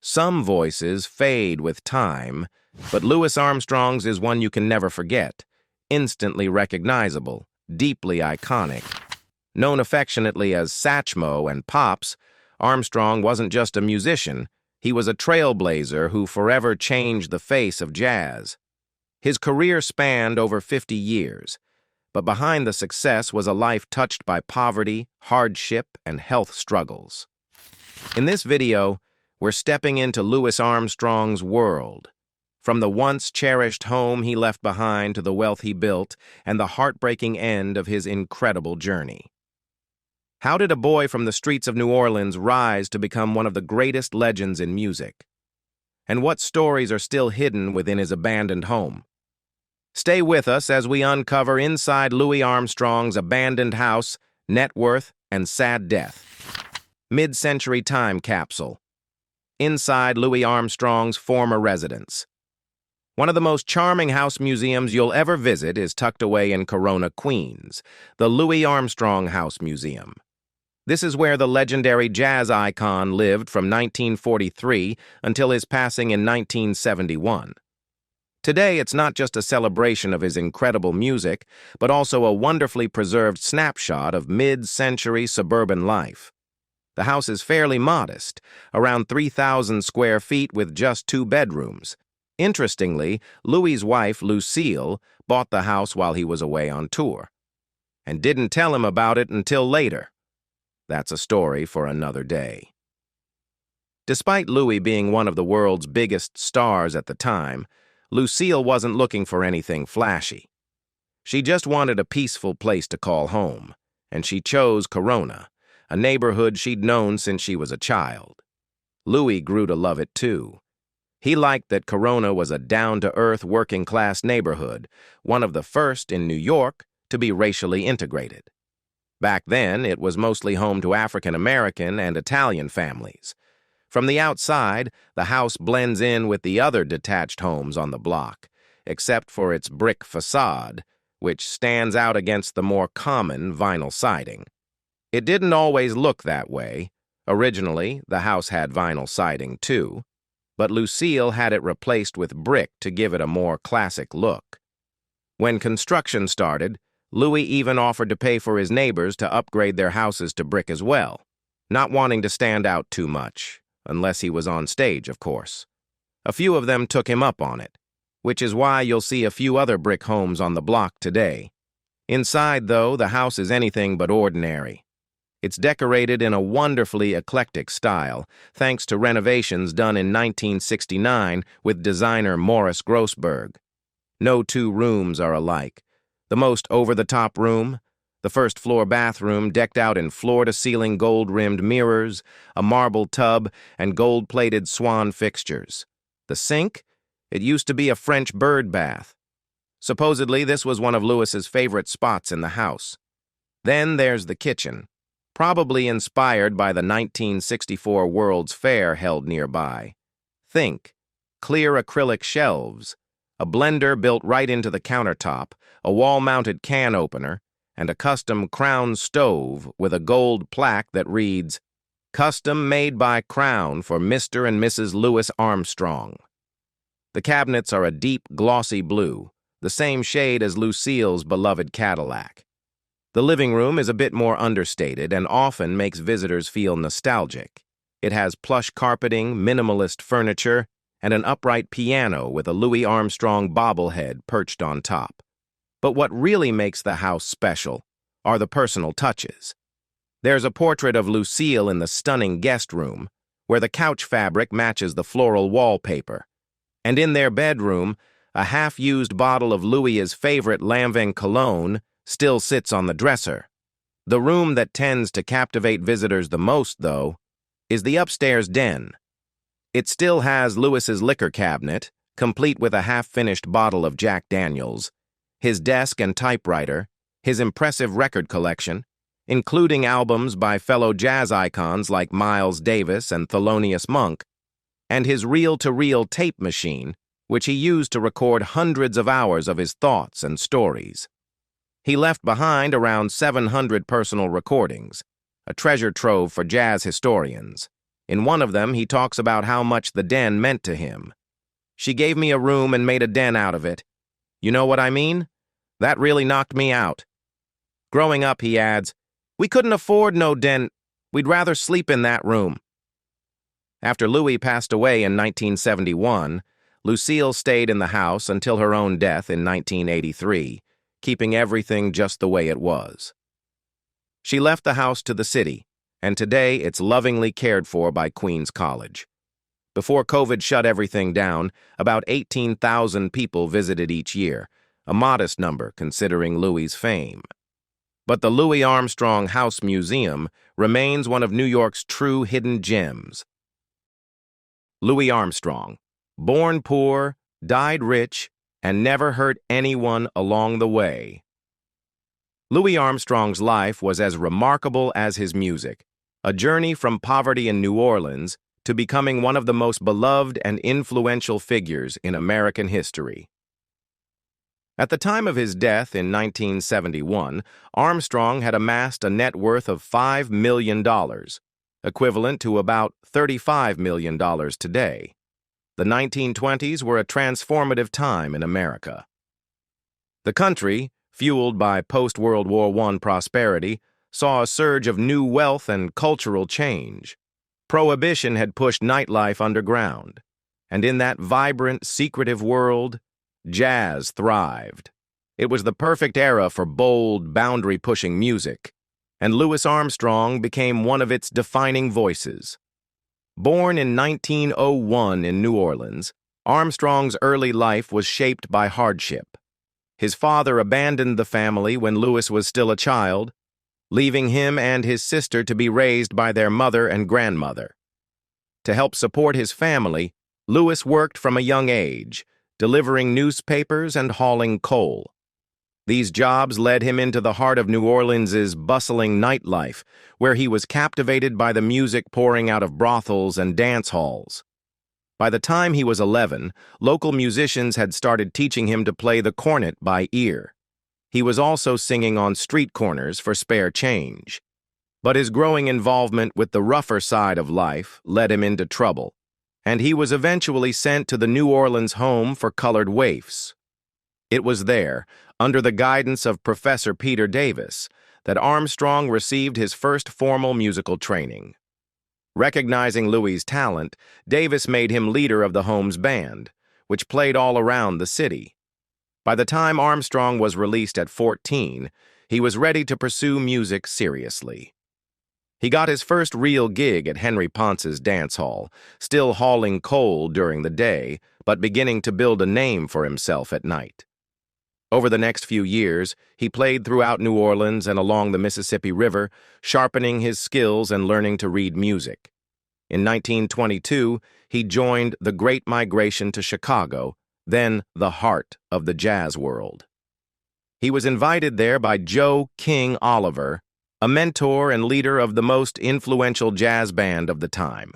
Some voices fade with time, but Louis Armstrong's is one you can never forget. Instantly recognizable, deeply iconic. Known affectionately as Satchmo and Pops, Armstrong wasn't just a musician, he was a trailblazer who forever changed the face of jazz. His career spanned over 50 years, but behind the success was a life touched by poverty, hardship, and health struggles. In this video, we're stepping into Louis Armstrong's world. From the once cherished home he left behind to the wealth he built and the heartbreaking end of his incredible journey. How did a boy from the streets of New Orleans rise to become one of the greatest legends in music? And what stories are still hidden within his abandoned home? Stay with us as we uncover inside Louis Armstrong's abandoned house, net worth, and sad death. Mid-century time capsule. Inside Louis Armstrong's former residence. One of the most charming house museums you'll ever visit is tucked away in Corona, Queens, the Louis Armstrong House Museum. This is where the legendary jazz icon lived from 1943 until his passing in 1971. Today, it's not just a celebration of his incredible music, but also a wonderfully preserved snapshot of mid-century suburban life. The house is fairly modest, around 3,000 square feet with just 2 bedrooms. Interestingly, Louis's wife, Lucille, bought the house while he was away on tour, and didn't tell him about it until later. That's a story for another day. Despite Louis being one of the world's biggest stars at the time, Lucille wasn't looking for anything flashy. She just wanted a peaceful place to call home, and she chose Corona, a neighborhood she'd known since she was a child. Louis grew to love it too. He liked that Corona was a down-to-earth working-class neighborhood, one of the first in New York to be racially integrated. Back then, it was mostly home to African American and Italian families. From the outside, the house blends in with the other detached homes on the block, except for its brick facade, which stands out against the more common vinyl siding. It didn't always look that way. Originally, the house had vinyl siding too, but Lucille had it replaced with brick to give it a more classic look. When construction started, Louis even offered to pay for his neighbors to upgrade their houses to brick as well, not wanting to stand out too much, unless he was on stage, of course. A few of them took him up on it, which is why you'll see a few other brick homes on the block today. Inside, though, the house is anything but ordinary. It's decorated in a wonderfully eclectic style, thanks to renovations done in 1969 with designer Morris Grossberg. No 2 rooms are alike. The most over-the-top room, the first-floor bathroom decked out in floor-to-ceiling gold-rimmed mirrors, a marble tub, and gold-plated swan fixtures. The sink? It used to be a French bird bath. Supposedly, this was one of Louis's favorite spots in the house. Then there's the kitchen, probably inspired by the 1964 World's Fair held nearby. Think, clear acrylic shelves, a blender built right into the countertop, a wall-mounted can opener, and a custom Crown stove with a gold plaque that reads, "Custom made by Crown for Mr. and Mrs. Louis Armstrong." The cabinets are a deep, glossy blue, the same shade as Lucille's beloved Cadillac. The living room is a bit more understated and often makes visitors feel nostalgic. It has plush carpeting, minimalist furniture, and an upright piano with a Louis Armstrong bobblehead perched on top. But what really makes the house special are the personal touches. There's a portrait of Lucille in the stunning guest room, where the couch fabric matches the floral wallpaper. And in their bedroom, a half-used bottle of Louis's favorite Lanvin cologne still sits on the dresser. The room that tends to captivate visitors the most, though, is the upstairs den. It still has Louis's liquor cabinet, complete with a half-finished bottle of Jack Daniels, his desk and typewriter, his impressive record collection, including albums by fellow jazz icons like Miles Davis and Thelonious Monk, and his reel-to-reel tape machine, which he used to record hundreds of hours of his thoughts and stories. He left behind around 700 personal recordings, a treasure trove for jazz historians. In one of them, he talks about how much the den meant to him. "She gave me a room and made a den out of it. You know what I mean? That really knocked me out." Growing up, he adds, "We couldn't afford no den. We'd rather sleep in that room." After Louis passed away in 1971, Lucille stayed in the house until her own death in 1983, keeping everything just the way it was. She left the house to the city, and today it's lovingly cared for by Queens College. Before COVID shut everything down, about 18,000 people visited each year, a modest number considering Louis's fame. But the Louis Armstrong House Museum remains one of New York's true hidden gems. Louis Armstrong, born poor, died rich, and never hurt anyone along the way. Louis Armstrong's life was as remarkable as his music, a journey from poverty in New Orleans to becoming one of the most beloved and influential figures in American history. At the time of his death in 1971, Armstrong had amassed a net worth of $5 million, equivalent to about $35 million today. The 1920s were a transformative time in America. The country, fueled by post-World War I prosperity, saw a surge of new wealth and cultural change. Prohibition had pushed nightlife underground, and in that vibrant, secretive world, jazz thrived. It was the perfect era for bold, boundary-pushing music, and Louis Armstrong became one of its defining voices. Born in 1901 in New Orleans, Armstrong's early life was shaped by hardship. His father abandoned the family when Louis was still a child, leaving him and his sister to be raised by their mother and grandmother. To help support his family, Louis worked from a young age, delivering newspapers and hauling coal. These jobs led him into the heart of New Orleans's bustling nightlife, where he was captivated by the music pouring out of brothels and dance halls. By the time he was 11, local musicians had started teaching him to play the cornet by ear. He was also singing on street corners for spare change. But his growing involvement with the rougher side of life led him into trouble, and he was eventually sent to the New Orleans Home for Colored Waifs. It was there, under the guidance of Professor Peter Davis, that Armstrong received his first formal musical training. Recognizing Louis's talent, Davis made him leader of the home's band, which played all around the city. By the time Armstrong was released at 14, he was ready to pursue music seriously. He got his first real gig at Henry Ponce's dance hall, still hauling coal during the day, but beginning to build a name for himself at night. Over the next few years, he played throughout New Orleans and along the Mississippi River, sharpening his skills and learning to read music. In 1922, he joined the Great Migration to Chicago, then the heart of the jazz world. He was invited there by Joe King Oliver, a mentor and leader of the most influential jazz band of the time.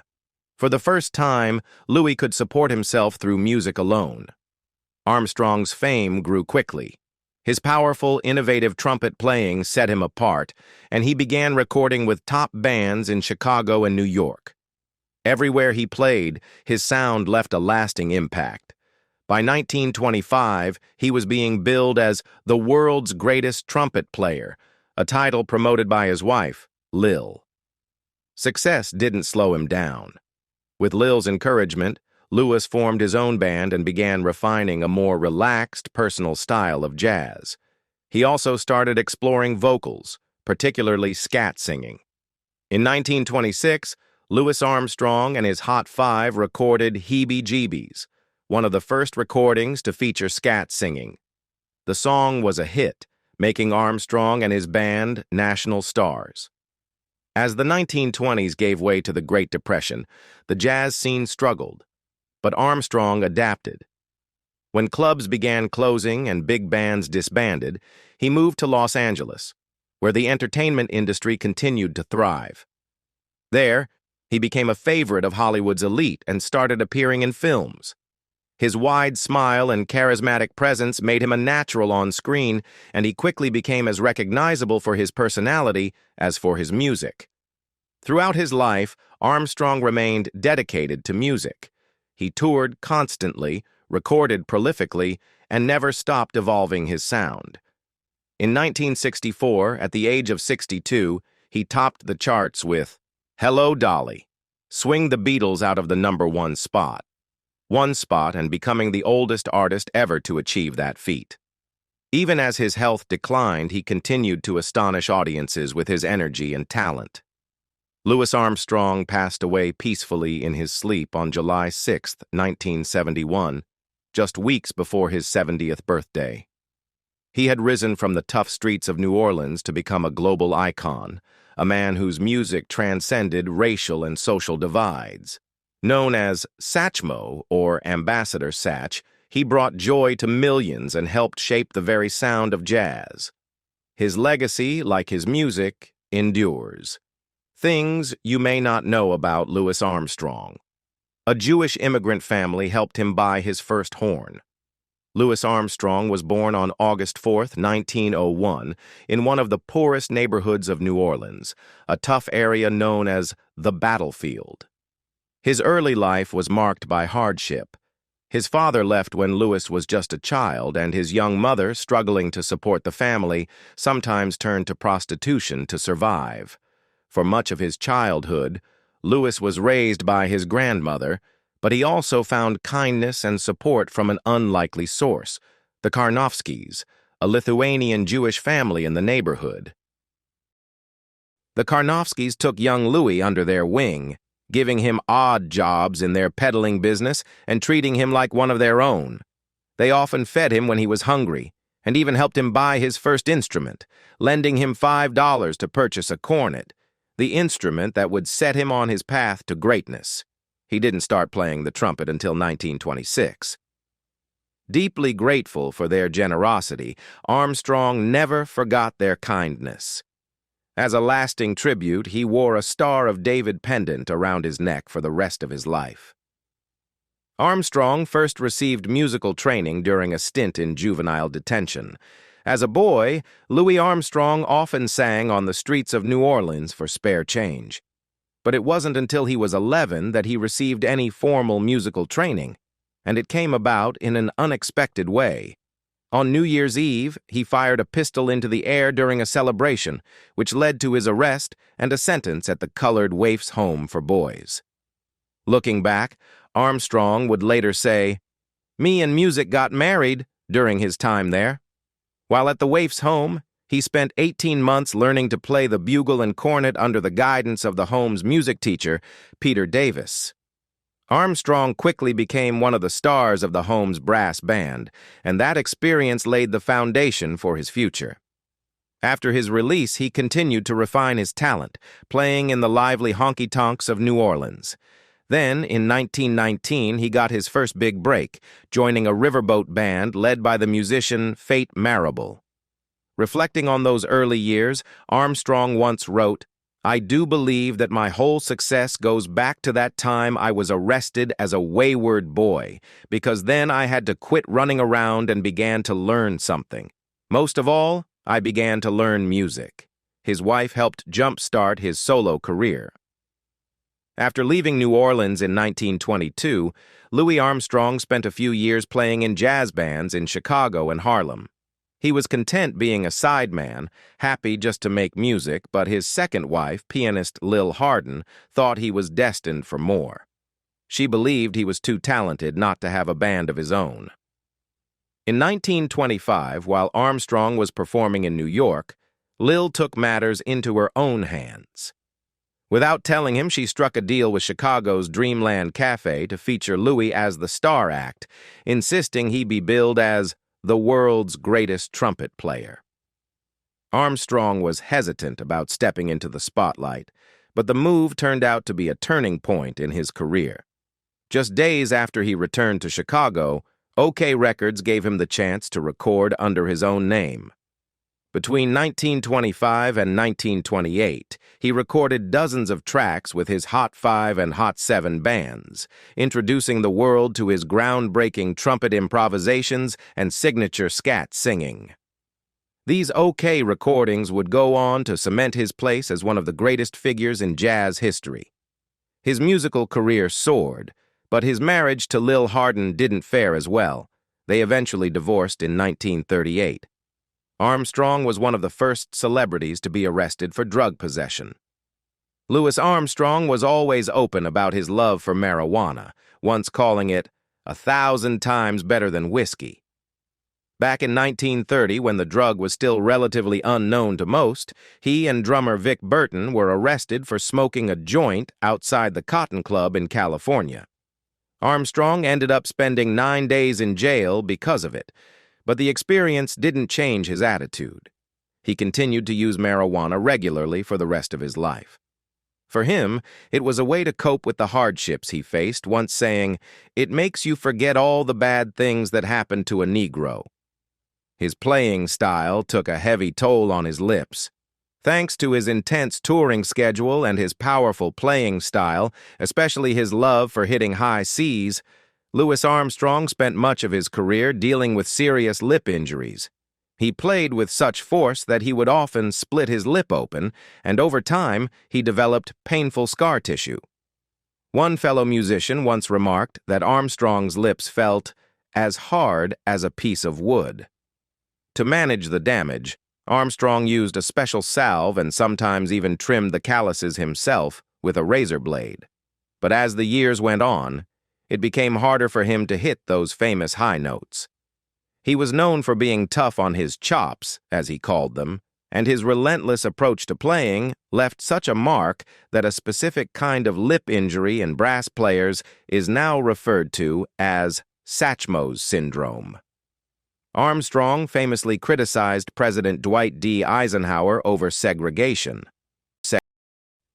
For the first time, Louis could support himself through music alone. Armstrong's fame grew quickly. His powerful, innovative trumpet playing set him apart, and he began recording with top bands in Chicago and New York. Everywhere he played, his sound left a lasting impact. By 1925, he was being billed as the world's greatest trumpet player, a title promoted by his wife, Lil. Success didn't slow him down. With Lil's encouragement, Louis formed his own band and began refining a more relaxed, personal style of jazz. He also started exploring vocals, particularly scat singing. In 1926, Louis Armstrong and his Hot Five recorded Heebie-Jeebies, one of the first recordings to feature scat singing. The song was a hit, making Armstrong and his band national stars. As the 1920s gave way to the Great Depression, the jazz scene struggled, but Armstrong adapted. When clubs began closing and big bands disbanded, he moved to Los Angeles, where the entertainment industry continued to thrive. There, he became a favorite of Hollywood's elite and started appearing in films. His wide smile and charismatic presence made him a natural on screen, and he quickly became as recognizable for his personality as for his music. Throughout his life, Armstrong remained dedicated to music. He toured constantly, recorded prolifically, and never stopped evolving his sound. In 1964, at the age of 62, he topped the charts with Hello, Dolly, swinging the Beatles out of the #1 spot. One spot and becoming the oldest artist ever to achieve that feat. Even as his health declined, he continued to astonish audiences with his energy and talent. Louis Armstrong passed away peacefully in his sleep on July 6, 1971, just weeks before his 70th birthday. He had risen from the tough streets of New Orleans to become a global icon, a man whose music transcended racial and social divides. Known as Satchmo, or Ambassador Satch, he brought joy to millions and helped shape the very sound of jazz. His legacy, like his music, endures. Things you may not know about Louis Armstrong. A Jewish immigrant family helped him buy his first horn. Louis Armstrong was born on August 4, 1901, in one of the poorest neighborhoods of New Orleans, a tough area known as the Battlefield. His early life was marked by hardship. His father left when Louis was just a child, and his young mother, struggling to support the family, sometimes turned to prostitution to survive. For much of his childhood, Louis was raised by his grandmother, but he also found kindness and support from an unlikely source, the Karnofskys, a Lithuanian Jewish family in the neighborhood. The Karnofskys took young Louis under their wing, giving him odd jobs in their peddling business and treating him like one of their own. They often fed him when he was hungry, and even helped him buy his first instrument, lending him $5 to purchase a cornet, the instrument that would set him on his path to greatness. He didn't start playing the trumpet until 1926. Deeply grateful for their generosity, Armstrong never forgot their kindness. As a lasting tribute, he wore a Star of David pendant around his neck for the rest of his life. Armstrong first received musical training during a stint in juvenile detention. As a boy, Louis Armstrong often sang on the streets of New Orleans for spare change. But it wasn't until he was 11 that he received any formal musical training, and it came about in an unexpected way. On New Year's Eve, he fired a pistol into the air during a celebration, which led to his arrest and a sentence at the colored waifs' home for boys. Looking back, Armstrong would later say, "Me and music got married" during his time there. While at the waifs' home, he spent 18 months learning to play the bugle and cornet under the guidance of the home's music teacher, Peter Davis. Armstrong quickly became one of the stars of the home's brass band, and that experience laid the foundation for his future. After his release, he continued to refine his talent, playing in the lively honky-tonks of New Orleans. Then, in 1919, he got his first big break, joining a riverboat band led by the musician Fate Marable. Reflecting on those early years, Armstrong once wrote, "I do believe that my whole success goes back to that time I was arrested as a wayward boy, because then I had to quit running around and began to learn something. Most of all, I began to learn music." His wife helped jumpstart his solo career. After leaving New Orleans in 1922, Louis Armstrong spent a few years playing in jazz bands in Chicago and Harlem. He was content being a sideman, happy just to make music, but his second wife, pianist Lil Hardin, thought he was destined for more. She believed he was too talented not to have a band of his own. In 1925, while Armstrong was performing in New York, Lil took matters into her own hands. Without telling him, she struck a deal with Chicago's Dreamland Cafe to feature Louis as the star act, insisting he be billed as the world's greatest trumpet player. Armstrong was hesitant about stepping into the spotlight, but the move turned out to be a turning point in his career. Just days after he returned to Chicago, OK Records gave him the chance to record under his own name. Between 1925 and 1928, he recorded dozens of tracks with his Hot 5 and Hot 7 bands, introducing the world to his groundbreaking trumpet improvisations and signature scat singing. These okay recordings would go on to cement his place as one of the greatest figures in jazz history. His musical career soared, but his marriage to Lil Hardin didn't fare as well. They eventually divorced in 1938. Armstrong was one of the first celebrities to be arrested for drug possession. Louis Armstrong was always open about his love for marijuana, once calling it 1,000 times better than whiskey. Back in 1930, when the drug was still relatively unknown to most, he and drummer Vic Burton were arrested for smoking a joint outside the Cotton Club in California. Armstrong ended up spending 9 days in jail because of it, but the experience didn't change his attitude. He continued to use marijuana regularly for the rest of his life. For him, it was a way to cope with the hardships he faced, once saying, "It makes you forget all the bad things that happened to a Negro." His playing style took a heavy toll on his lips. Thanks to his intense touring schedule and his powerful playing style, especially his love for hitting high Cs, Louis Armstrong spent much of his career dealing with serious lip injuries. He played with such force that he would often split his lip open, and over time, he developed painful scar tissue. One fellow musician once remarked that Armstrong's lips felt as hard as a piece of wood. To manage the damage, Armstrong used a special salve and sometimes even trimmed the calluses himself with a razor blade. But as the years went on, it became harder for him to hit those famous high notes. He was known for being tough on his chops, as he called them, and his relentless approach to playing left such a mark that a specific kind of lip injury in brass players is now referred to as Satchmo's syndrome. Armstrong famously criticized President Dwight D. Eisenhower over segregation.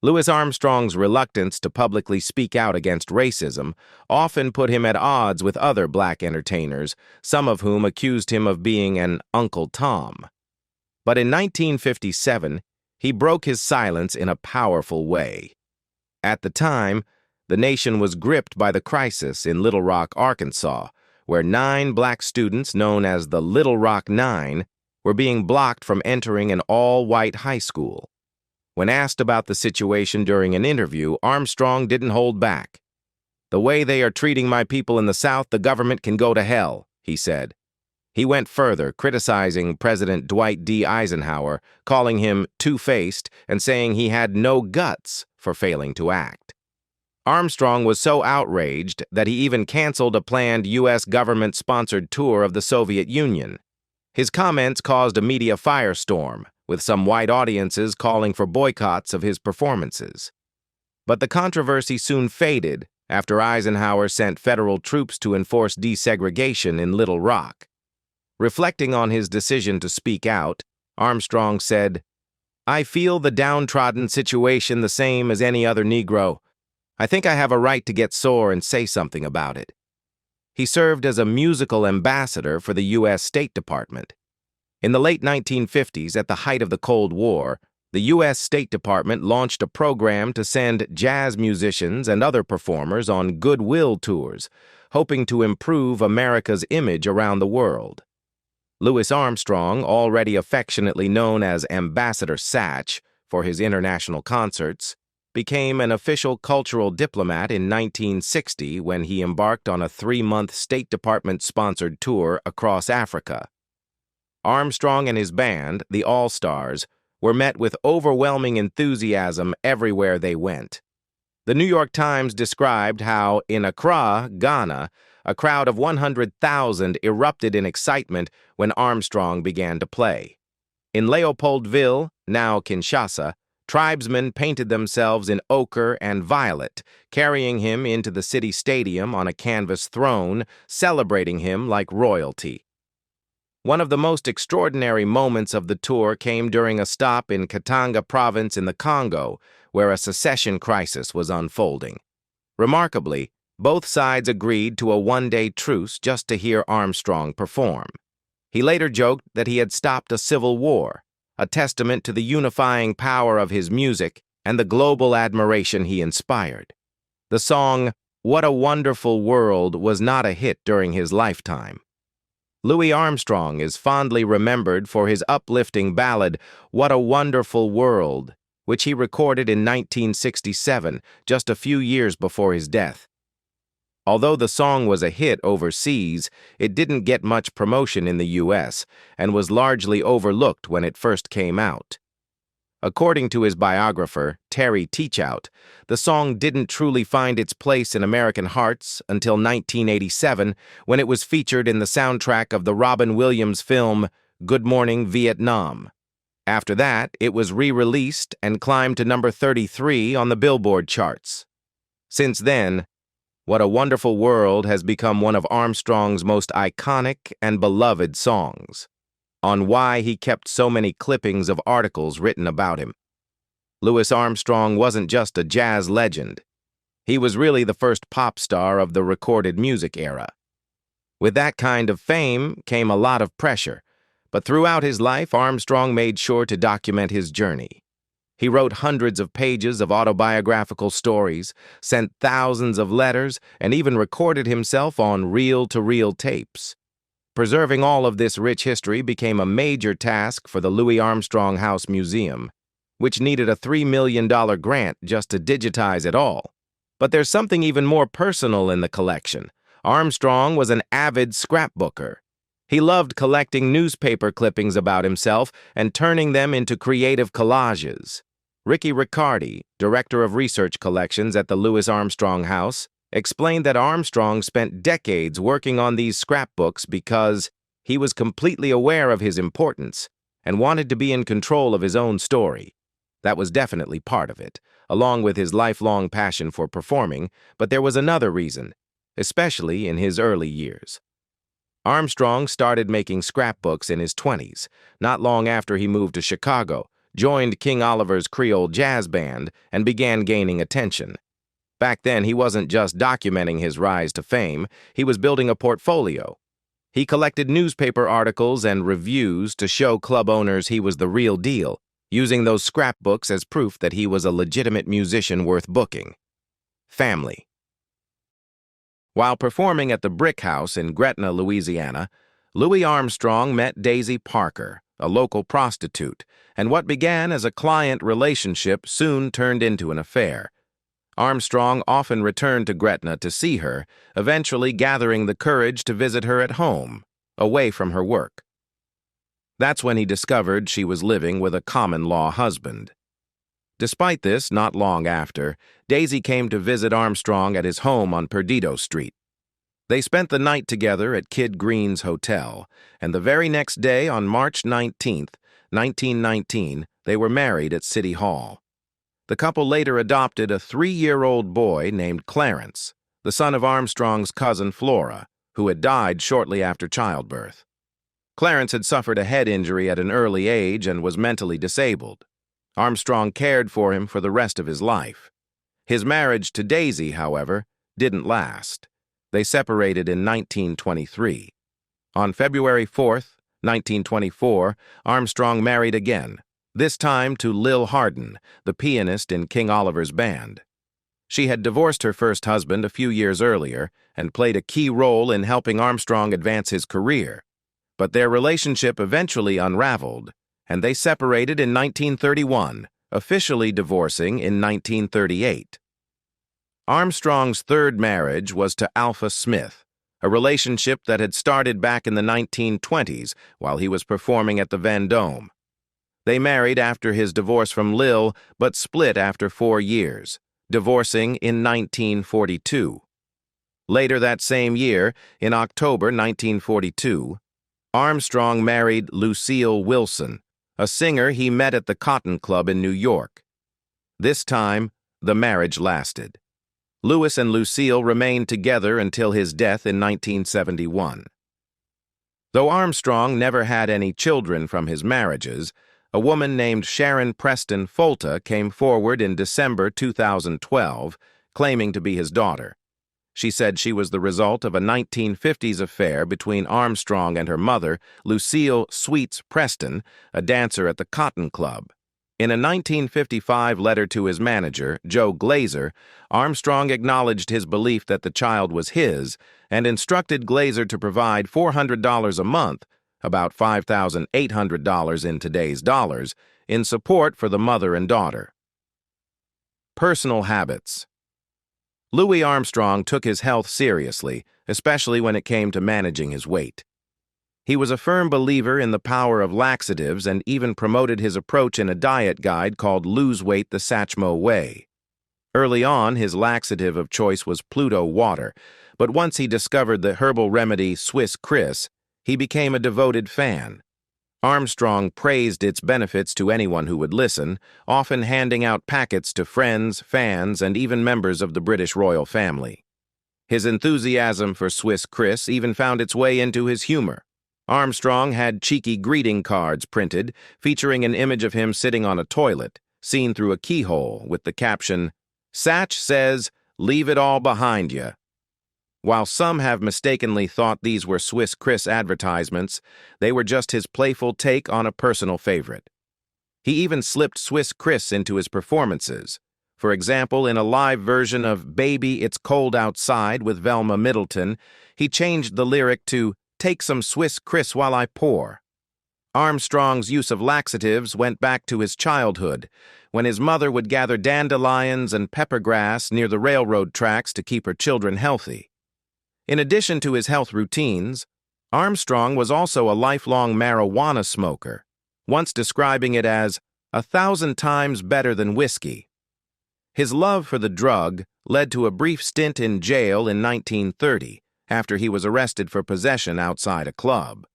Louis Armstrong's reluctance to publicly speak out against racism often put him at odds with other black entertainers, some of whom accused him of being an Uncle Tom. But in 1957, he broke his silence in a powerful way. At the time, the nation was gripped by the crisis in Little Rock, Arkansas, where 9 black students known as the Little Rock Nine were being blocked from entering an all-white high school. When asked about the situation during an interview, Armstrong didn't hold back. "The way they are treating my people in the South, the government can go to hell," he said. He went further, criticizing President Dwight D. Eisenhower, calling him two-faced and saying he had no guts for failing to act. Armstrong was so outraged that he even canceled a planned U.S. government-sponsored tour of the Soviet Union. His comments caused a media firestorm, with some white audiences calling for boycotts of his performances. But the controversy soon faded after Eisenhower sent federal troops to enforce desegregation in Little Rock. Reflecting on his decision to speak out, Armstrong said, "I feel the downtrodden situation the same as any other Negro. I think I have a right to get sore and say something about it." He served as a musical ambassador for the U.S. State Department. In the late 1950s, at the height of the Cold War, the U.S. State Department launched a program to send jazz musicians and other performers on goodwill tours, hoping to improve America's image around the world. Louis Armstrong, already affectionately known as Ambassador Satch for his international concerts, became an official cultural diplomat in 1960 when he embarked on a 3-month State Department-sponsored tour across Africa. Armstrong and his band, the All-Stars, were met with overwhelming enthusiasm everywhere they went. The New York Times described how, in Accra, Ghana, a crowd of 100,000 erupted in excitement when Armstrong began to play. In Leopoldville, now Kinshasa, tribesmen painted themselves in ochre and violet, carrying him into the city stadium on a canvas throne, celebrating him like royalty. One of the most extraordinary moments of the tour came during a stop in Katanga province in the Congo, where a secession crisis was unfolding. Remarkably, both sides agreed to a 1-day truce just to hear Armstrong perform. He later joked that he had stopped a civil war, a testament to the unifying power of his music and the global admiration he inspired. The song, "What a Wonderful World," was not a hit during his lifetime. Louis Armstrong is fondly remembered for his uplifting ballad, "What a Wonderful World," which he recorded in 1967, just a few years before his death. Although the song was a hit overseas, it didn't get much promotion in the US and was largely overlooked when it first came out. According to his biographer, Terry Teachout, the song didn't truly find its place in American hearts until 1987, when it was featured in the soundtrack of the Robin Williams film Good Morning Vietnam. After that, it was re-released and climbed to number 33 on the Billboard charts. Since then, "What a Wonderful World" has become one of Armstrong's most iconic and beloved songs. On why he kept so many clippings of articles written about him. Louis Armstrong wasn't just a jazz legend. He was really the first pop star of the recorded music era. With that kind of fame came a lot of pressure, but throughout his life, Armstrong made sure to document his journey. He wrote hundreds of pages of autobiographical stories, sent thousands of letters, and even recorded himself on reel-to-reel tapes. Preserving all of this rich history became a major task for the Louis Armstrong House Museum, which needed a $3 million grant just to digitize it all. But there's something even more personal in the collection. Armstrong was an avid scrapbooker. He loved collecting newspaper clippings about himself and turning them into creative collages. Ricky Riccardi, director of research collections at the Louis Armstrong House, explained that Armstrong spent decades working on these scrapbooks because he was completely aware of his importance and wanted to be in control of his own story. That was definitely part of it, along with his lifelong passion for performing, but there was another reason, especially in his early years. Armstrong started making scrapbooks in his 20s, not long after he moved to Chicago, joined King Oliver's Creole Jazz Band, and began gaining attention. Back then, he wasn't just documenting his rise to fame, he was building a portfolio. He collected newspaper articles and reviews to show club owners he was the real deal, using those scrapbooks as proof that he was a legitimate musician worth booking. Family. While performing at the Brick House in Gretna, Louisiana, Louis Armstrong met Daisy Parker, a local prostitute, and what began as a client relationship soon turned into an affair. Armstrong often returned to Gretna to see her, eventually gathering the courage to visit her at home, away from her work. That's when he discovered she was living with a common-law husband. Despite this, not long after, Daisy came to visit Armstrong at his home on Perdido Street. They spent the night together at Kid Green's Hotel, and the very next day, on March 19, 1919, they were married at City Hall. The couple later adopted a 3-year-old boy named Clarence, the son of Armstrong's cousin Flora, who had died shortly after childbirth. Clarence had suffered a head injury at an early age and was mentally disabled. Armstrong cared for him for the rest of his life. His marriage to Daisy, however, didn't last. They separated in 1923. On February 4, 1924, Armstrong married again, this time to Lil Hardin, the pianist in King Oliver's band. She had divorced her first husband a few years earlier and played a key role in helping Armstrong advance his career. But their relationship eventually unraveled, and they separated in 1931, officially divorcing in 1938. Armstrong's third marriage was to Alpha Smith, a relationship that had started back in the 1920s while he was performing at the Vendome. They married after his divorce from Lil, but split after 4 years, divorcing in 1942. Later that same year, in October 1942, Armstrong married Lucille Wilson, a singer he met at the Cotton Club in New York. This time, the marriage lasted. Louis and Lucille remained together until his death in 1971. Though Armstrong never had any children from his marriages, a woman named Sharon Preston Folta came forward in December 2012, claiming to be his daughter. She said she was the result of a 1950s affair between Armstrong and her mother, Lucille Sweets Preston, a dancer at the Cotton Club. In a 1955 letter to his manager, Joe Glazer, Armstrong acknowledged his belief that the child was his and instructed Glazer to provide $400 a month, about $5,800 in today's dollars, in support for the mother and daughter. Personal habits. Louis Armstrong took his health seriously, especially when it came to managing his weight. He was a firm believer in the power of laxatives and even promoted his approach in a diet guide called Lose Weight the Satchmo Way. Early on, his laxative of choice was Pluto water, but once he discovered the herbal remedy Swiss Chris, he became a devoted fan. Armstrong praised its benefits to anyone who would listen, often handing out packets to friends, fans, and even members of the British royal family. His enthusiasm for Swiss Chris even found its way into his humor. Armstrong had cheeky greeting cards printed, featuring an image of him sitting on a toilet, seen through a keyhole, with the caption, "Satch says, leave it all behind ya." While some have mistakenly thought these were Swiss Chris advertisements, they were just his playful take on a personal favorite. He even slipped Swiss Chris into his performances. For example, in a live version of Baby It's Cold Outside with Velma Middleton, he changed the lyric to "Take some Swiss Chris while I pour." Armstrong's use of laxatives went back to his childhood, when his mother would gather dandelions and peppergrass near the railroad tracks to keep her children healthy. In addition to his health routines, Armstrong was also a lifelong marijuana smoker, once describing it as 1,000 times better than whiskey. His love for the drug led to a brief stint in jail in 1930, after he was arrested for possession outside a club.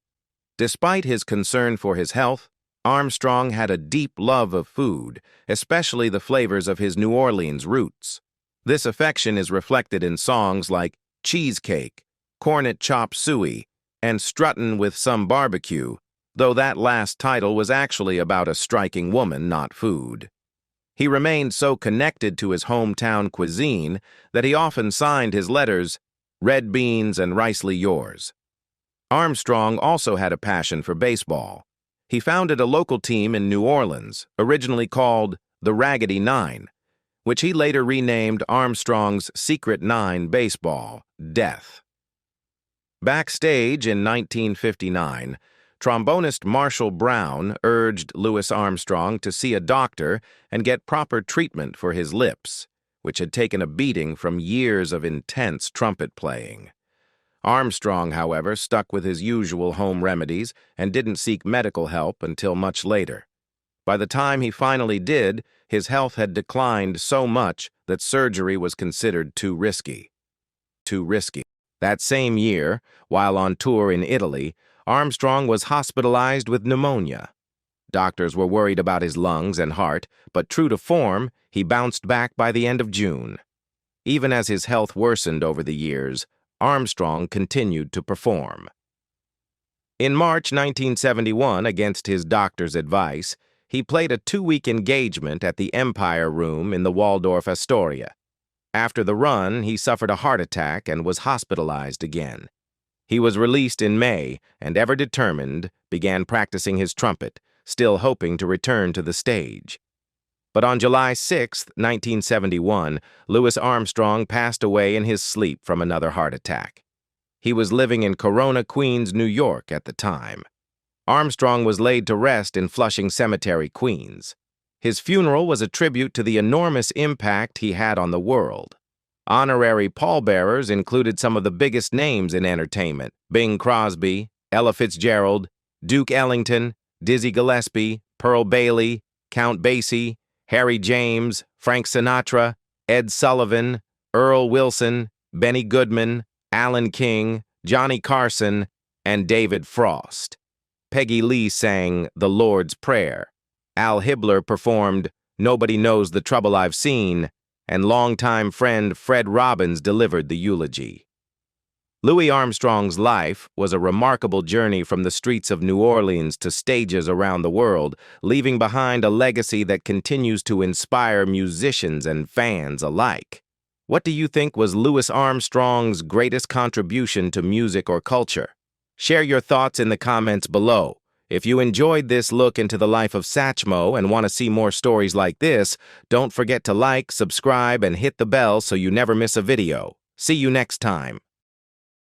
Despite his concern for his health, Armstrong had a deep love of food, especially the flavors of his New Orleans roots. This affection is reflected in songs like Cheesecake, Cornet Chop Suey, and Struttin' with Some Barbecue, though that last title was actually about a striking woman, not food. He remained so connected to his hometown cuisine that he often signed his letters, "Red beans and ricely yours." Armstrong also had a passion for baseball. He founded a local team in New Orleans, originally called the Raggedy Nine, which he later renamed Armstrong's Secret Nine Baseball, Death. Backstage in 1959, trombonist Marshall Brown urged Louis Armstrong to see a doctor and get proper treatment for his lips, which had taken a beating from years of intense trumpet playing. Armstrong, however, stuck with his usual home remedies and didn't seek medical help until much later. By the time he finally did, his health had declined so much that surgery was considered too risky. That same year, while on tour in Italy, Armstrong was hospitalized with pneumonia. Doctors were worried about his lungs and heart, but true to form, he bounced back by the end of June. Even as his health worsened over the years, Armstrong continued to perform. In March 1971, against his doctor's advice, he played a 2-week engagement at the Empire Room in the Waldorf Astoria. After the run, he suffered a heart attack and was hospitalized again. He was released in May and, ever determined, began practicing his trumpet, still hoping to return to the stage. But on July 6, 1971, Louis Armstrong passed away in his sleep from another heart attack. He was living in Corona, Queens, New York at the time. Armstrong was laid to rest in Flushing Cemetery, Queens. His funeral was a tribute to the enormous impact he had on the world. Honorary pallbearers included some of the biggest names in entertainment: Bing Crosby, Ella Fitzgerald, Duke Ellington, Dizzy Gillespie, Pearl Bailey, Count Basie, Harry James, Frank Sinatra, Ed Sullivan, Earl Wilson, Benny Goodman, Alan King, Johnny Carson, and David Frost. Peggy Lee sang The Lord's Prayer. Al Hibbler performed Nobody Knows the Trouble I've Seen, and longtime friend Fred Robbins delivered the eulogy. Louis Armstrong's life was a remarkable journey from the streets of New Orleans to stages around the world, leaving behind a legacy that continues to inspire musicians and fans alike. What do you think was Louis Armstrong's greatest contribution to music or culture? Share your thoughts in the comments below. If you enjoyed this look into the life of Satchmo and want to see more stories like this, don't forget to like, subscribe, and hit the bell so you never miss a video. See you next time.